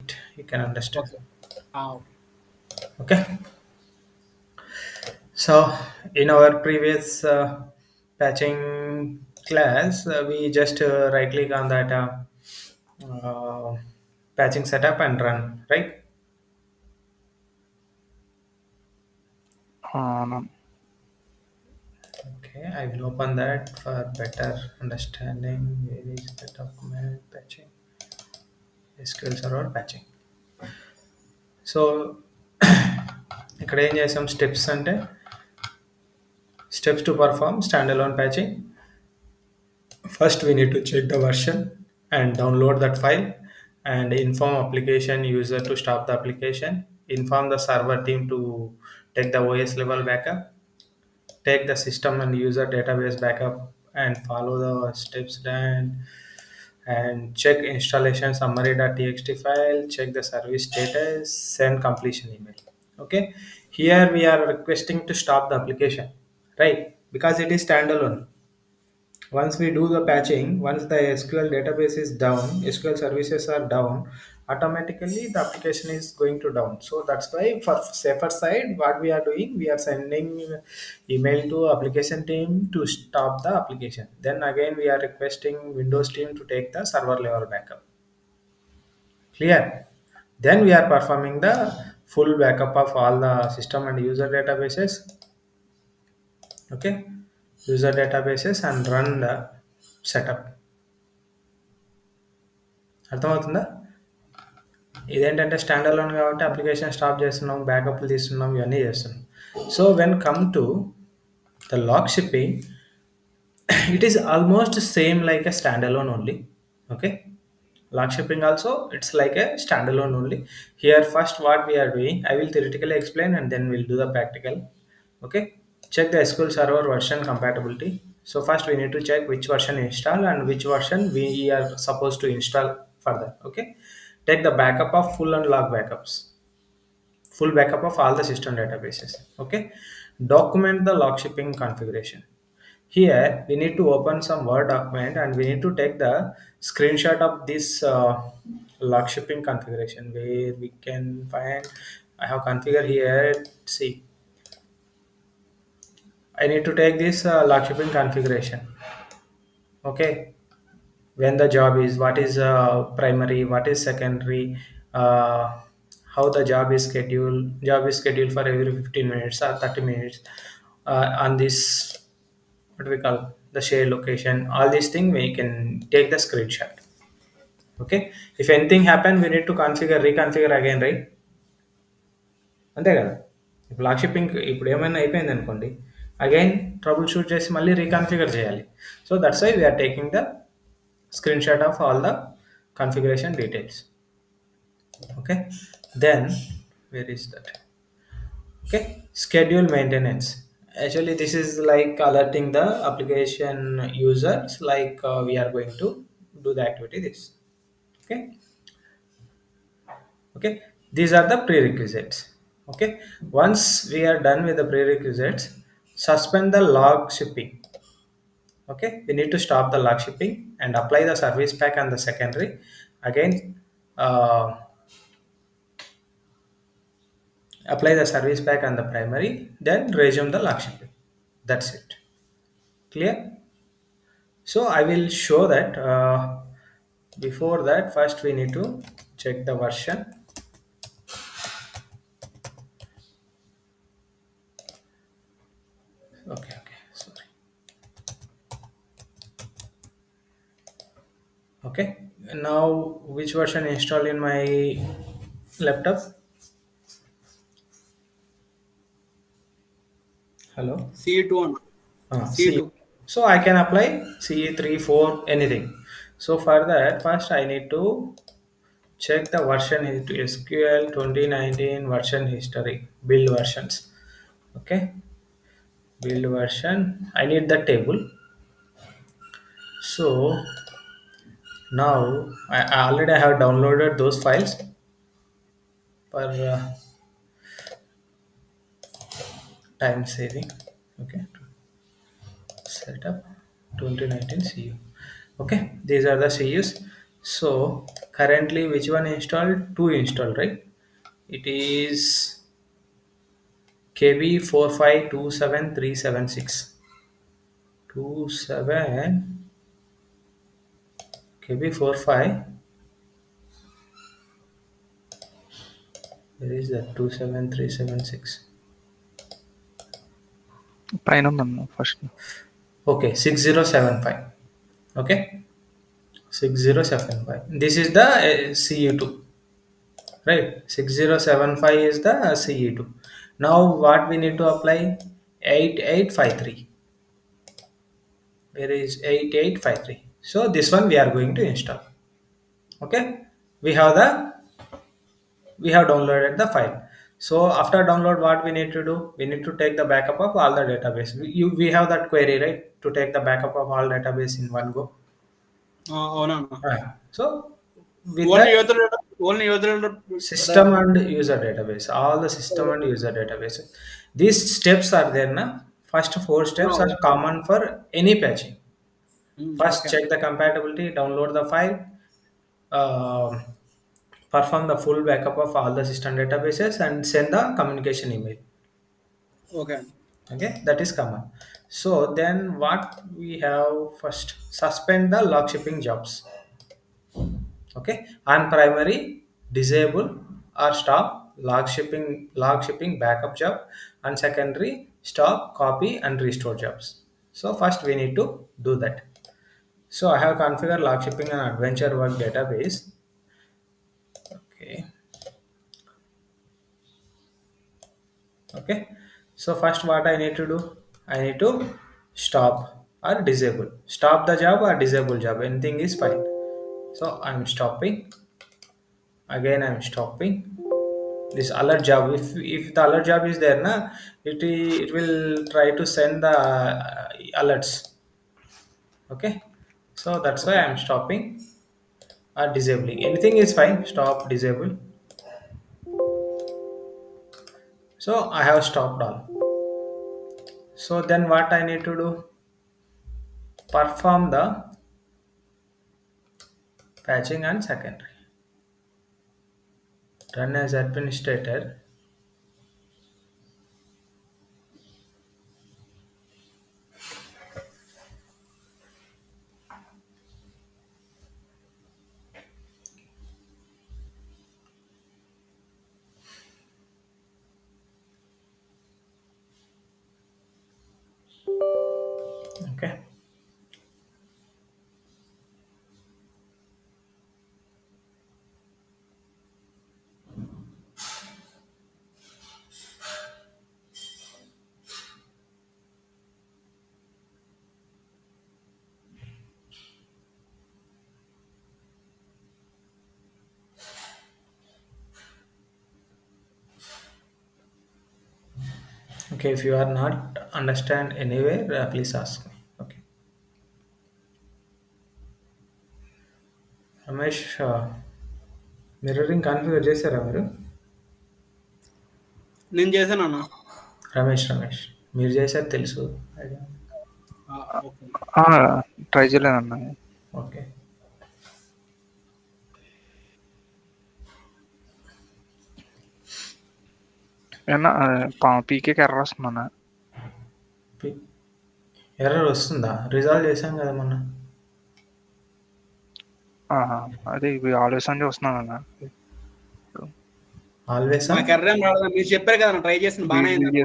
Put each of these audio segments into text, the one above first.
it you can understand. Okay. Ah, Okay. So in our previous patching class, we just right click on that uh, patching setup and run, right? no. Okay, I will open that for better understanding. Where is the document patching? SQL Server patching. So ఇక్కడ ఏం చేసాం steps అంటే steps to perform standalone patching. First, we need to check the version and download that file and inform application user to stop the application. Inform the server team to take the OS level backup. Take the system and user database backup and follow the steps done and check installation summary.txt file, check the service status, send completion email. Okay, here we are requesting to stop the application, right? Because it is standalone. Once we do the patching, once the SQL database is down, SQL services are down, automatically the application is going to down. So that's why for safer side, what we are doing, we are sending email to application team to stop the application. Then again, we are requesting Windows team to take the server level backup. Clear? Then we are performing the full backup of all the system and user databases. Okay, user databases and run the setup. అర్థమవుతుందా? ఇదేంటంటే stand alone కాబట్టి application stop చేస్తున్నాం, బ్యాకప్లు తీస్తున్నాం, ఇవన్నీ చేస్తున్నాం. So when come to the log shipping, it is almost same like a standalone only. Okay, lock shipping also it's like a standalone only. Here first what we are doing, I will theoretically explain and then we'll do the practical. Okay, check the SQL server version compatibility. So first we need to check which version install and which version we are supposed to install further. Okay, take the backup of full and log backups, full backup of all the system databases. Okay, document the log shipping configuration. Here we need to open some Word document and we need to take the screenshot of this log shipping configuration where we can find. I have configured here. See, I need to take this log shipping configuration. Okay, when the job is, what is primary, what is secondary, uh, how the job is scheduled for every 15 minutes or 30 minutes on this, what we call the share location, all these things we can take the screenshot. Okay, if anything happen we need to reconfigure again, right? అంతే కదా. ఇప్పుడు lock shipping ఇప్పుడు ఏమైనా అయిపోయింది అనుకోండి, again trouble shoot చేసి మళ్ళీ reconfigure చేయాలి. So that's why we're taking the screenshot of all the configuration details. Okay, then where is that? Okay, schedule maintenance. Actually this is like alerting the application users like we are going to do the activity this. Okay, okay, these are the prerequisites. Okay, once we are done with the prerequisites, suspend the log shipping. Okay, we need to stop the log shipping and apply the service pack on the secondary. Again, apply the service pack on the primary, then resume the log shipping. That's it. Clear? So I will show that. Before that, first we need to check the version. Okay, okay, sorry. Okay, now which version installed in my laptop? Hello. CE2 on C. CE2. So I can apply CE3, 4, anything. So for that, first I need to check the version SQL 2019 version history, build versions. Okay, build version. I need the table. So now I already have downloaded those files for time saving. Okay, setup 2019 CU. Okay, these are the CUs. So currently which one installed? Two installed, right? It is KB4527376. 27 KB45. Where is that? 27376. పైన ఉందన్న first. Okay, 6075. Okay, 6075. This is the CE2, right? 6075 is the CE2. Now what we need to apply? 8853. Where is 8853? So this one we are going to install. Okay, we have the we have downloaded the file. So after download, what we need to do? We need to take the backup of all the database. We have that query, right, to take the backup of all database in one go. అవునన్నా. So with only that, user only user system and user database, all the system and user database, these steps are there na. First four steps are common for any patching. First check the compatibility, download the file, um perform the full backup of all the system databases and send the communication email. Okay. Okay, that is common. So then what we have, first suspend the log shipping jobs. Okay, on primary, disable or stop log shipping backup job, and secondary, stop copy and restore jobs. So first we need to do that. So I have configured log shipping and adventure work database. Okay, so first what I need to do, I need to stop or disable, stop the job or disable job, anything is fine. So I'm stopping, again I'm stopping this alert job. If the alert job is there na, it will try to send the alerts. Okay, so that's why I'm stopping or disabling, anything is fine, stop, disable. So I have stopped all. So then what I need to do, perform the patching and secondary, run as administrator. Okay, okay, if you are not understand anywhere, please ask me. Okay, Ramesh, mirroring configure చేశారా మీరు? నేను చేశానన్నా. రమేష్ మీరు చేశారు తెలుసు. Try చేయలేదన్న. Okay, ఏమన్నా పీకేకి ఎర్ర వస్తుందన్న. ఎర్రర్ వస్తుందా? రిజాల్వ్ చేశాం కదా మొన్న. అదే ఇవి ఆల్వేస్ అని చూస్తున్నానన్న. ఆల్వేస్ నాకు ఎర్రేం రాలేదా? మీరు చెప్పారు కదా, ట్రై చేసిన బాగానే అయింది.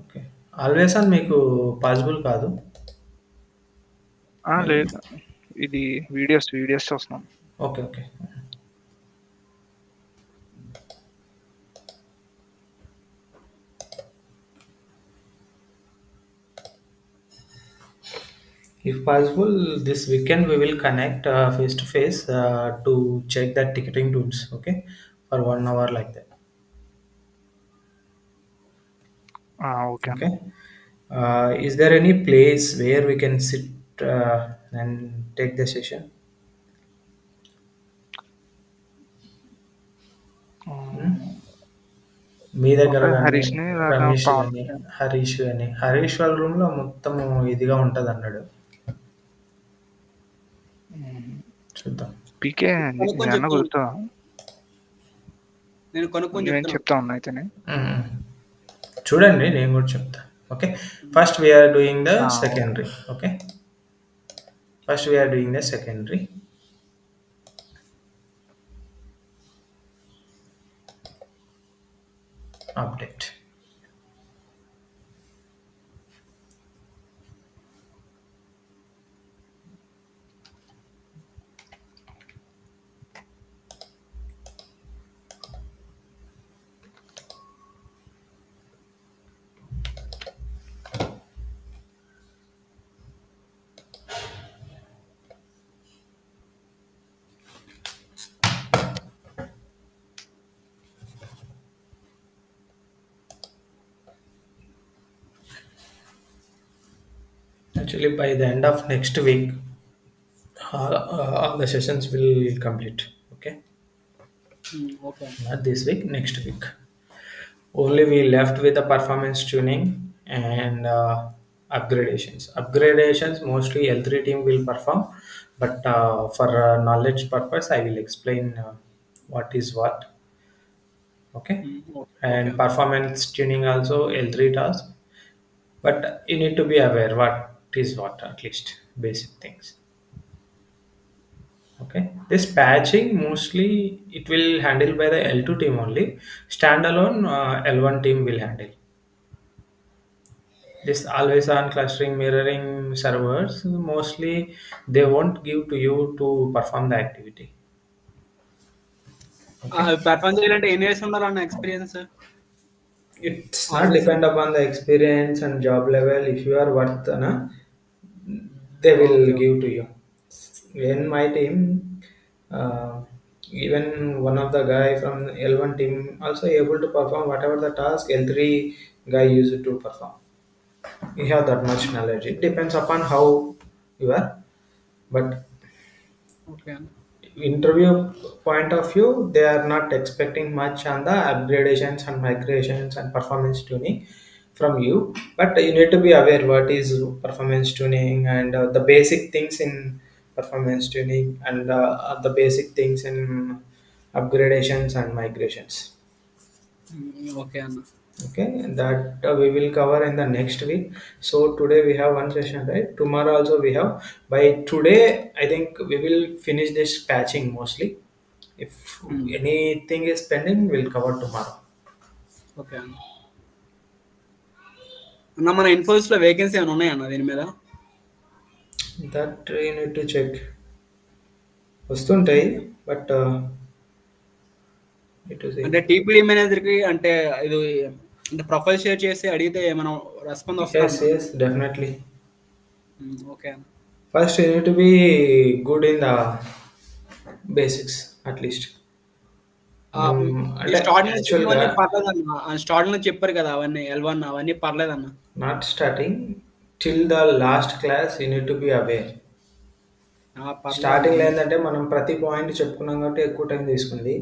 ఓకే, ఆల్వేస్ అని మీకు పాసిబుల్ కాదు. లేదు, ఇది వీడియోస్ చూస్తున్నాం. Okay okay, if possible this weekend we will connect face to face to check that ticketing tools. Okay, for 1 hour like that. Okay. Okay, is there any place where we can sit and take the session? మీ దగ్గర రమేష్ అని హరీష్ వాళ్ళ room లో మొత్తం ఇదిగా ఉంటది అన్నాడు. చూద్దాం. పీకే కనుక్కొని ఏమన్నా చెప్తాను. గుర్తుందా? నేను కనుక్కొని నేను చెప్తాను. చెప్తా ఉన్నా అయితేనే. చూడండి, నేను కూడా చెప్తా. Okay, first we are doing the okay. Secondary. Okay, first we are doing the secondary. Update. Actually, by the end of next week, all the sessions will complete. Okay, okay. not this week, next week. Only we left with the performance tuning and upgradations. Upgradations mostly L3 team will perform, but for knowledge purpose, I will explain what is what. Okay, and okay. performance tuning also L3 task, but you need to be aware what is what, at least basic things. Okay, this patching mostly it will handle by the L2 team only. Standalone L1 team will handle this. Always on clustering mirroring servers, mostly they won't give to you to perform the activity. Okay, perform చేయాలంటే ఎన్ని years ఉండాలన్న experience? it's not depend upon the experience and job level. If you are worth they will give to you. In my team, even one of the guy from L1 team also able to perform whatever the task L3 guy used to perform. You have that much knowledge. It depends upon how you are, but okay. interview point of view, they are not expecting much on the upgradations and migrations and performance tuning from you, but you need to be aware what is performance tuning and the basic things in performance tuning and the basic things in upgradations and migrations. Okay అన్న. Okay, that we will cover in the next week. So today we have one session, right? Tomorrow also we have. By today, I think we will finish this patching mostly. If anything is pending, we'll cover tomorrow. Okay అన్న. అన్న మన ఇన్ఫోసిస్ లో vacancy ఏమైనా ఉన్నాయన్న దీని మీద? That you need to check. వస్తుంటాయి, but అంటే టీపీడీ మేనేజర్ కి అంటే ఇది అంటే ప్రొఫైల్ షేర్ చేసి అడిగితే మనం రెస్పాన్స్ yes, వస్తుంది. yes, definitely. ఓకే అన్న. First, you need to be good in the basics at least. అంటే స్టార్టింగ్ actually పర్లేదన్న. స్టార్టింగ్ లో చెప్పారు కదా అవన్నీ L1 అవన్నీ పర్లేదన్న. not starting till the last class, you need to be aware. Starting లో ఏంటంటే మనం ప్రతి పాయింట్ చెప్పుకున్నాం కాబట్టి ఎక్కువ టైం తీసుకుంది.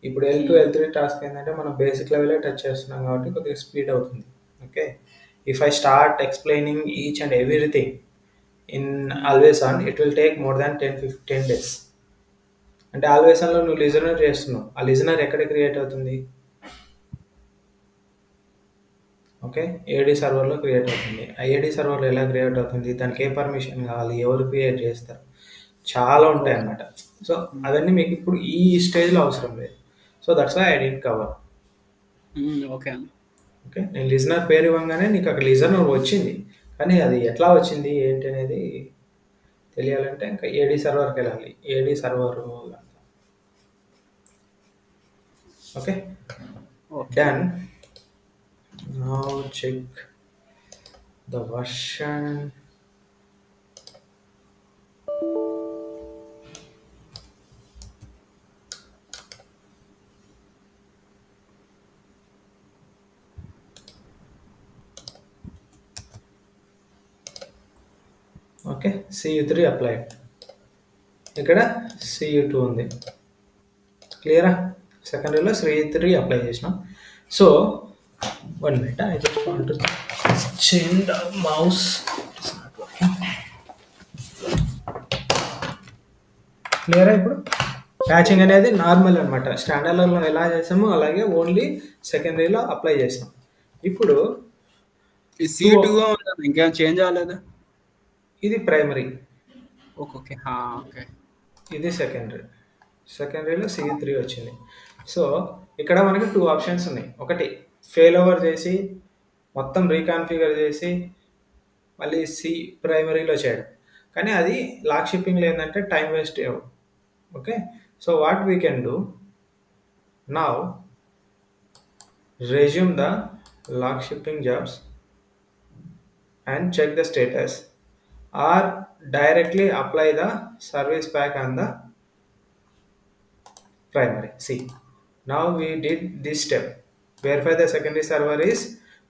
ఇప్పుడు L2 L3 టాస్క్ ఏంటంటే మనం బేసిక్ లెవెల్ టచ్ చేస్తున్నాం కాబట్టి కొద్దిగా స్పీడ్ అవుతుంది. Okay, if I start explaining each and everything in always on, it will take more than 10-15 days. అంటే ఆల్వేస్ ఆన్లో నువ్వు లిజనర్ చేస్తున్నావు, ఆ లిజనర్ ఎక్కడ క్రియేట్ అవుతుంది? ఓకే, ఏడీ సర్వర్లో క్రియేట్ అవుతుంది. ఆ ఏడీ సర్వర్లో ఎలా క్రియేట్ అవుతుంది, దానికి ఏ పర్మిషన్ కావాలి, ఎవరు క్రియేట్ చేస్తారు, చాలా ఉంటాయి అన్నమాట. సో అవన్నీ మీకు ఇప్పుడు ఈ స్టేజ్లో అవసరం లేదు. So that's why I did cover. Okay అన్న. ఓకే, నేను లిజనర్ పేరు ఇవ్వగానే నీకు అక్కడ లిజనర్ వచ్చింది, కానీ అది ఎట్లా వచ్చింది ఏంటి అనేది తెలియాలంటే ఇంకా ఏడీ సర్వర్కి వెళ్ళాలి. AD server okay, done. Now check the version. Okay, CU3 applied. ఇక్కడ CU2 ఉంది. క్లియరా? సెకండరీలో CU3 అప్లై చేసినాం. So 1 minute, I just want to change the mouse. It's not working. క్లియరా ఇప్పుడు? ప్యాచింగ్ అనేది నార్మల్ అనమాట. స్టాండర్డ్లో ఎలా చేసామో అలాగే ఓన్లీ సెకండరీలో అప్లై చేసాం. ఇప్పుడు ఈ C2 ఉంది, ఇంకేం చేంజ్ అవ్వలేదు. ఇది ప్రైమరీ, ఓకే ఓకే. ఓకే. ఇది సెకండరీలో C3 వచ్చింది. సో ఇక్కడ మనకి 2 ఆప్షన్స్ ఉన్నాయి. ఒకటి ఫెయిల్ ఓవర్ చేసి మొత్తం రీకాన్ఫిగర్ చేసి మళ్ళీ ప్రైమరీలో చేయడం, కానీ అది లాక్ షిప్పింగ్లో ఏంటంటే time waste. Okay, so what we can do now, resume the lock shipping jobs and check the status, or directly apply the service pack on the primary. See, now we did this step. Verify the secondary server is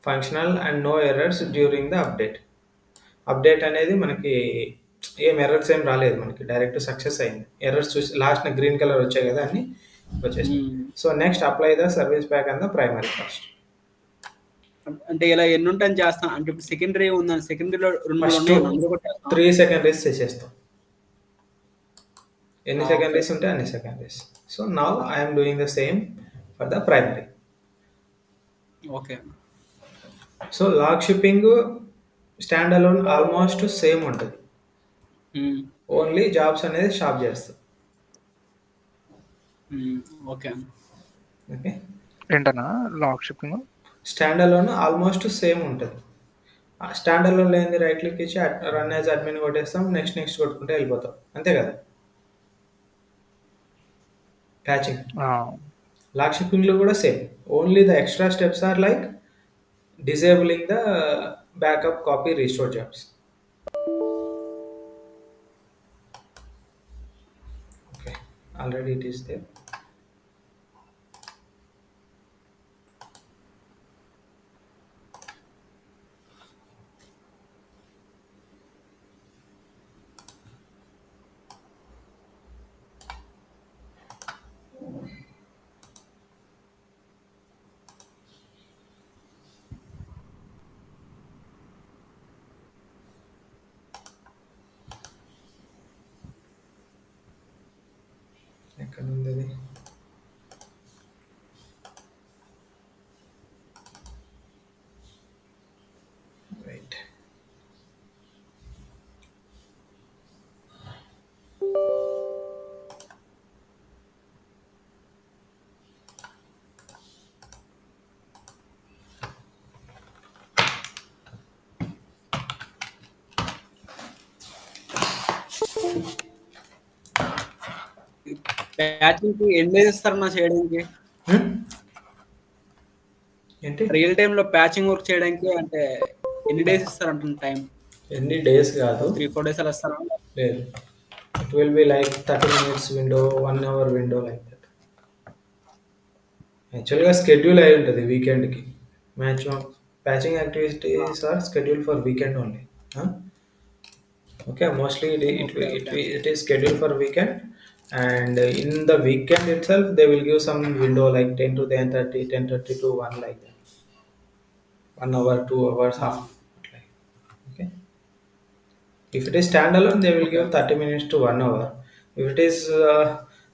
functional and no errors during the update అనేది మనకి ఏం errors ఏం రాలేదు, మనకి direct success అయింది. Errors చూసి last green colour వచ్చాయి కదా, అన్ని వచ్చేసి. So next apply the service pack on the primary first. అంటే ఇలా ఎన్ని ఉంటాయని చేస్తాం అంటే ఇప్పుడు సెకండరీ ఉందని సెకండరీలో 3 సెకండరీస్ చేసేస్తాం. ఎన్ని సెకండరీస్ ఉంటే అన్ని secondaries. So now I'm doing the same for the primary. Okay. So lock shipping stand alone almost same ఉంటుంది, ఓన్లీ జాబ్స్ అనేది షాప్ చేస్తాం. Okay okay. ఏంటన్నా lock shipping stand alone almost same ఉంటుంది. Stand alone లేని right click ఇచ్చి run as admin కొట్టేస్తాం, next కొట్టుకుంటే వెళ్ళిపోతాం, అంతే కదా. ప్యాచింగ్ లాక్ షిప్పింగ్లో కూడా same, only the extra steps are like disabling the backup copy restore jobs. Okay, already it is there. ఎక్కడ ఉంది అది? రైట్. ప్యాచింగ్ ఎన్ని డేస్ ఇస్తారన్నా చేయడానికి? ఏంటి రియల్ టైమ్ లో ప్యాచింగ్ వర్క్ చేయడానికి అంటే ఎన్ని డేస్ ఇస్తారంట టైం? ఎన్ని డేస్ కాదు, 3-4 డేస్ అలా ఇస్తారా? లేదు, it will be like 30 minutes window, 1 hour window, like that. యాక్చువల్గా స్కెడ్యూల్ అయి ఉంటుంది వీకెండ్కి. Maximum patching activities are schedule for weekend only. Okay, mostly it is scheduled for weekend, and in the weekend itself they will give some window like 10 to 10:30, 10:30 to 1, like that. 1 hour, 2 hours, half. Okay, if it is standalone they will give 30 minutes to 1 hour. If it is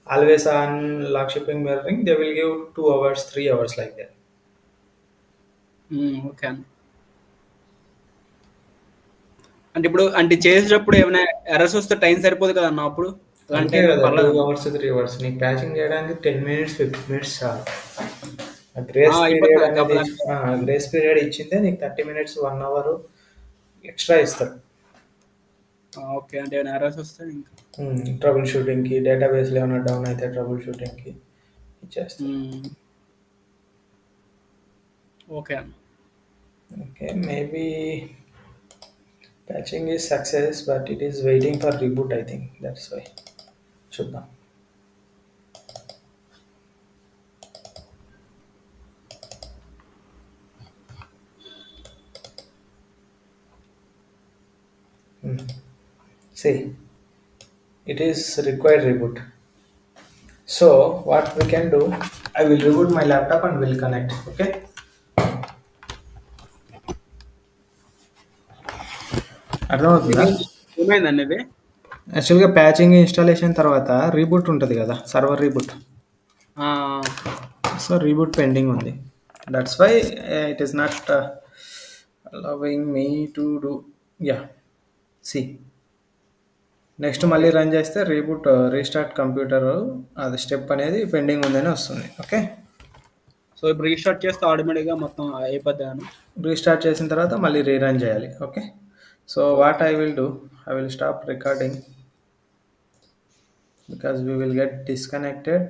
always on lock shipping mirroring, they will give 2 hours, 3 hours, like that. Okay. అంటే ఇప్పుడు అంటే చేసేటప్పుడు ఏమైనా errors వస్తే time సరిపోదు కదా అన్న అప్పుడు? అంటే 2 hours, 3 hours నీకు ప్యాచింగ్ చేయడానికి 10 minutes, 15 minutes చాలు. గ్రేస్ పీరియడ్ ఇచ్చిందే నీకు 30 minutes, 1 hour ఎక్స్ట్రా ఇస్తారు. ఓకే, అంటే ఏమైనా ఎర్రర్స్ వస్తే ఇంకా ట్రబుల్ షూటింగ్కి, డేటాబేస్లో ఏమైనా డౌన్ అయితే ట్రబుల్ షూటింగ్కి ఇచ్చేస్తాం. Okay. Okay, maybe patching is success, but it is waiting for reboot, I think. That's why. చూద్దాం. See, it is required reboot. So what we can do, I will reboot my laptop and will connect. Okay. అర్థమవుతుందా? ఏమైందండి ఇది? యాక్చువల్గా patching installation తర్వాత reboot ఉంటుంది కదా, server reboot. So reboot pending ఉంది, that's why it is not allowing me to do. Yeah, see next మళ్ళీ run చేస్తే రీబూట్ రీస్టార్ట్ కంప్యూటర్ అది స్టెప్ అనేది పెండింగ్ ఉందని వస్తుంది. ఓకే, సో ఇప్పుడు రీస్టార్ట్ చేస్తే ఆటోమేటిక్గా మొత్తం అయిపోద్దాను. రీస్టార్ట్ చేసిన తర్వాత మళ్ళీ రీరన్ చేయాలి. Okay, so what I will do, I will stop recording because we will get disconnected